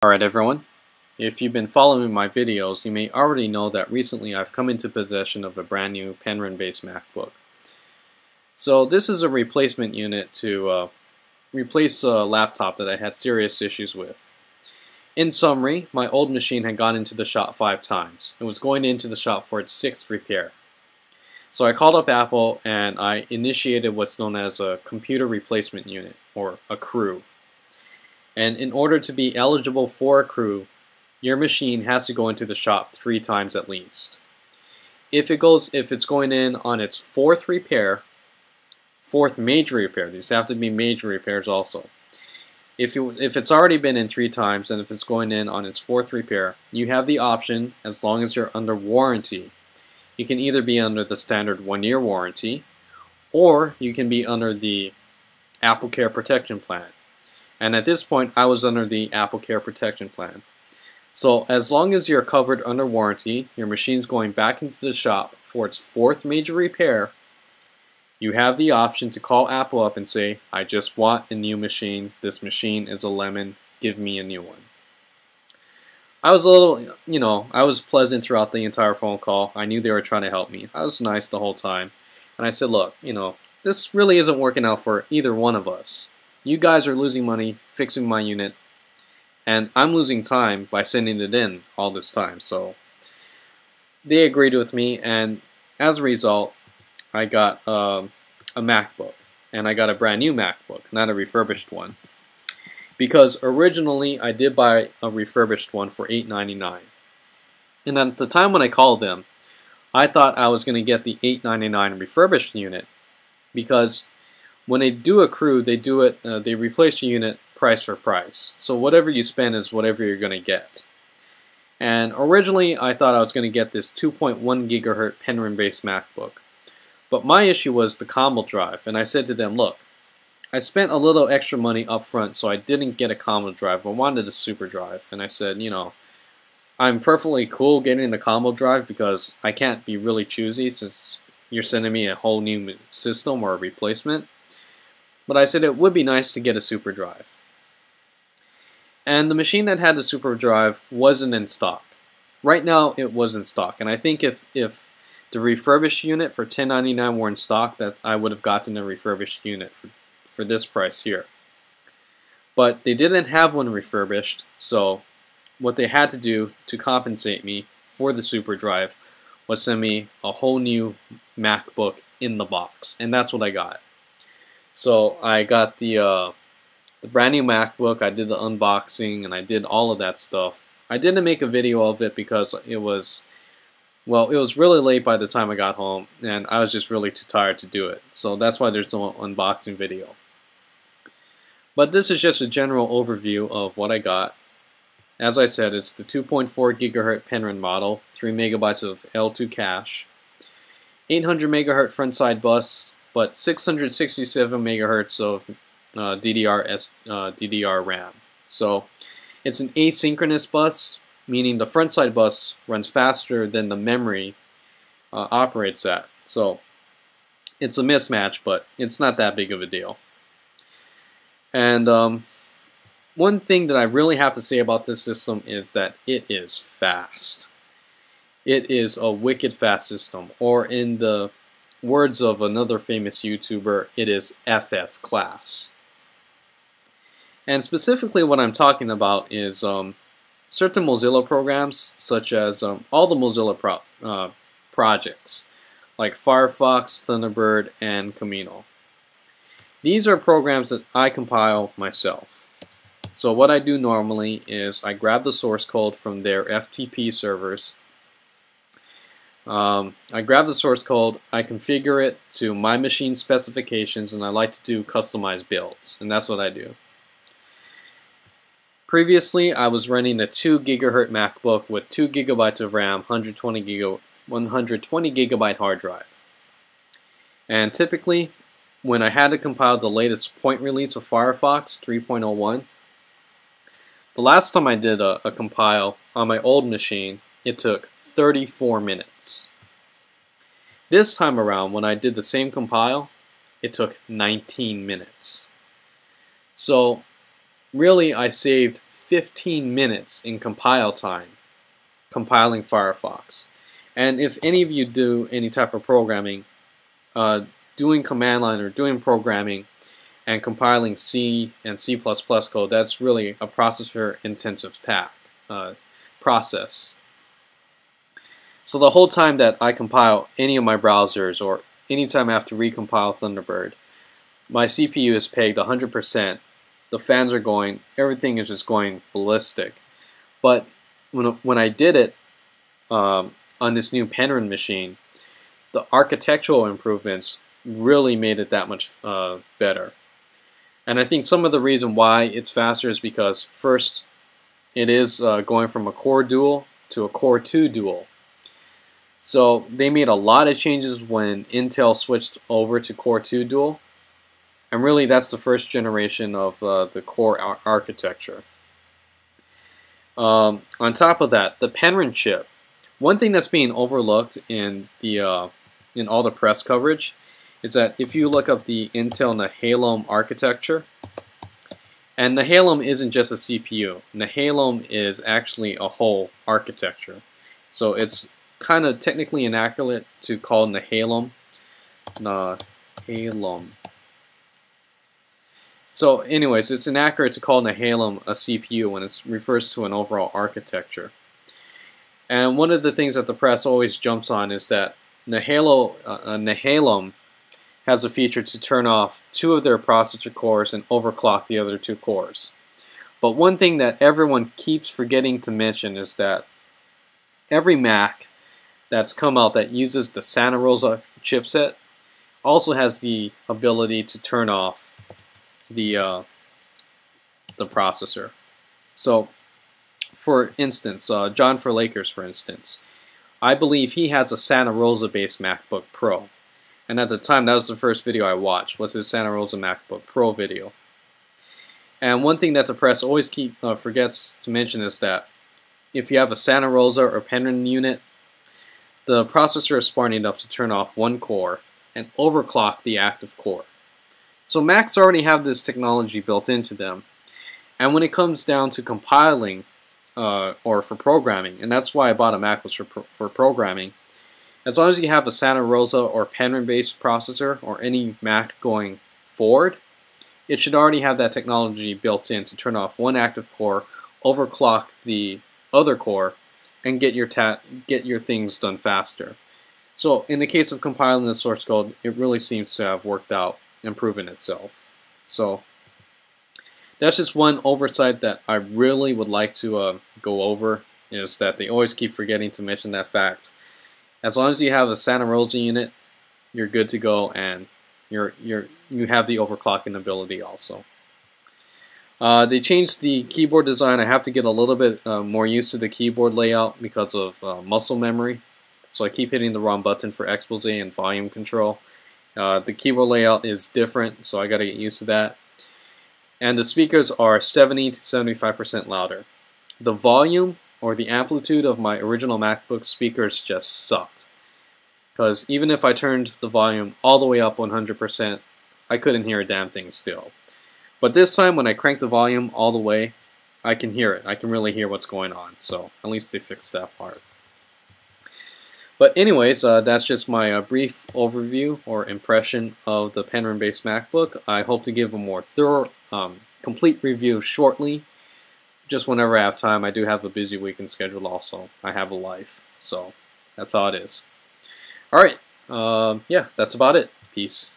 Alright everyone, if you've been following my videos, you may already know that recently I've come into possession of a brand new Penryn based MacBook. So this is a replacement unit to replace a laptop that I had serious issues with. In summary, my old machine had gone into the shop 5 times. It was going into the shop for its 6th repair. So I called up Apple and I initiated what's known as a computer replacement unit, or a CRU. And in order to be eligible for a CRU, your machine has to go into the shop 3 times at least. If it's going in on its 4th repair, 4th major repair, these have to be major repairs also. If it's already been in 3 times, and if it's going in on its 4th repair, you have the option, as long as you're under warranty. You can either be under the standard 1-year warranty, or you can be under the AppleCare Protection Plan. And at this point, I was under the AppleCare Protection Plan. So as long as you're covered under warranty, your machine's going back into the shop for its 4th major repair, you have the option to call Apple up and say, I just want a new machine. This machine is a lemon. Give me a new one. I was a little, I was pleasant throughout the entire phone call. I knew they were trying to help me. I was nice the whole time. And I said, look, this really isn't working out for either one of us. You guys are losing money fixing my unit, and I'm losing time by sending it in all this time. So they agreed with me, and as a result, I got a MacBook, and I got a brand new MacBook, not a refurbished one. Because originally I did buy a refurbished one for $8.99. And at the time when I called them, I thought I was going to get the $8.99 refurbished unit, because when they do a CRU, they replace your unit price for price. So whatever you spend is whatever you're going to get. And originally I thought I was going to get this 2.1 gigahertz Penryn based MacBook. But my issue was the combo drive, and I said to them, look, I spent a little extra money up front, so I didn't get a combo drive. I wanted a super drive, and I said, I'm perfectly cool getting the combo drive because I can't be really choosy since you're sending me a whole new system or a replacement. But I said it would be nice to get a super drive. And the machine that had the super drive wasn't in stock. Right now it was in stock, and I think if the refurbished unit for $10.99 were in stock, that I would have gotten a refurbished unit for this price here. But they didn't have one refurbished, so what they had to do to compensate me for the super drive was send me a whole new MacBook in the box, and that's what I got. So I got the brand new MacBook. I did the unboxing and I did all of that stuff. I didn't make a video of it because it was really late by the time I got home, and I was just really too tired to do it. So that's why there's no unboxing video. But this is just a general overview of what I got. As I said, it's the 2.4 gigahertz Penryn model, 3 megabytes of L2 cache, 800 megahertz front side bus, but 667 megahertz of DDR RAM. So it's an asynchronous bus, meaning the front side bus runs faster than the memory operates at. So it's a mismatch, but it's not that big of a deal. And one thing that I really have to say about this system is that it is fast. It is a wicked fast system, or in the words of another famous YouTuber, it is FF class. And specifically what I'm talking about is certain Mozilla programs, such as all the Mozilla projects, like Firefox, Thunderbird, and Camino. These are programs that I compile myself. So what I do normally is I grab the source code from their FTP servers. I grab the source code, I configure it to my machine specifications, and I like to do customized builds, and that's what I do. Previously, I was running a 2 gigahertz MacBook with 2 gigabytes of RAM, 120 gigabyte hard drive. And typically, when I had to compile the latest point release of Firefox 3.01, the last time I did a compile on my old machine, it took 34 minutes. This time around, when I did the same compile, it took 19 minutes. So really I saved 15 minutes in compile time compiling Firefox. And if any of you do any type of programming, doing command line or doing programming and compiling C and C++ code, that's really a processor intensive process. So the whole time that I compile any of my browsers, or anytime I have to recompile Thunderbird, my CPU is pegged 100%, the fans are going, everything is just going ballistic. But when I did it on this new Penryn machine, the architectural improvements really made it that much better. And I think some of the reason why it's faster is because, first, it is going from a Core dual to a Core 2 dual. So they made a lot of changes when Intel switched over to Core 2 dual. And really that's the first generation of the Core architecture. On top of that, the Penryn chip. One thing that's being overlooked in all the press coverage is that if you look up the Intel Nehalem architecture, and Nehalem isn't just a CPU. Nehalem is actually a whole architecture. So it's kind of technically inaccurate to call Nehalem. So anyways, it's inaccurate to call Nehalem a CPU when it refers to an overall architecture. And one of the things that the press always jumps on is that Nehalem has a feature to turn off 2 of their processor cores and overclock the other 2 cores. But one thing that everyone keeps forgetting to mention is that every Mac that's come out that uses the Santa Rosa chipset also has the ability to turn off the processor. So, for instance, John Lakers, for instance, I believe he has a Santa Rosa based MacBook Pro. And at the time, that was the first video I watched, was his Santa Rosa MacBook Pro video. And one thing that the press always forgets to mention is that if you have a Santa Rosa or Penryn unit, the processor is smart enough to turn off 1 core and overclock the active core. So Macs already have this technology built into them. And when it comes down to compiling or for programming, and that's why I bought a Mac, was for programming, as long as you have a Santa Rosa or Penryn based processor or any Mac going forward, it should already have that technology built in to turn off 1 active core, overclock the other core, and get your things done faster. So in the case of compiling the source code, it really seems to have worked out and proven itself. So that's just one oversight that I really would like to go over, is that they always keep forgetting to mention that fact. As long as you have a Santa Rosa unit, you're good to go, and you have the overclocking ability also. They changed the keyboard design. I have to get a little bit more used to the keyboard layout because of muscle memory. So I keep hitting the wrong button for expose and volume control. The keyboard layout is different, so I got to get used to that. And the speakers are 70 to 75% louder. The volume or the amplitude of my original MacBook speakers just sucked. Because even if I turned the volume all the way up 100%, I couldn't hear a damn thing still. But this time when I crank the volume all the way, I can hear it. I can really hear what's going on. So at least they fixed that part. But anyways, that's just my brief overview or impression of the Penryn based MacBook. I hope to give a more thorough, complete review shortly. Just whenever I have time. I do have a busy weekend schedule also. I have a life. So that's how it is. Alright, yeah, that's about it. Peace.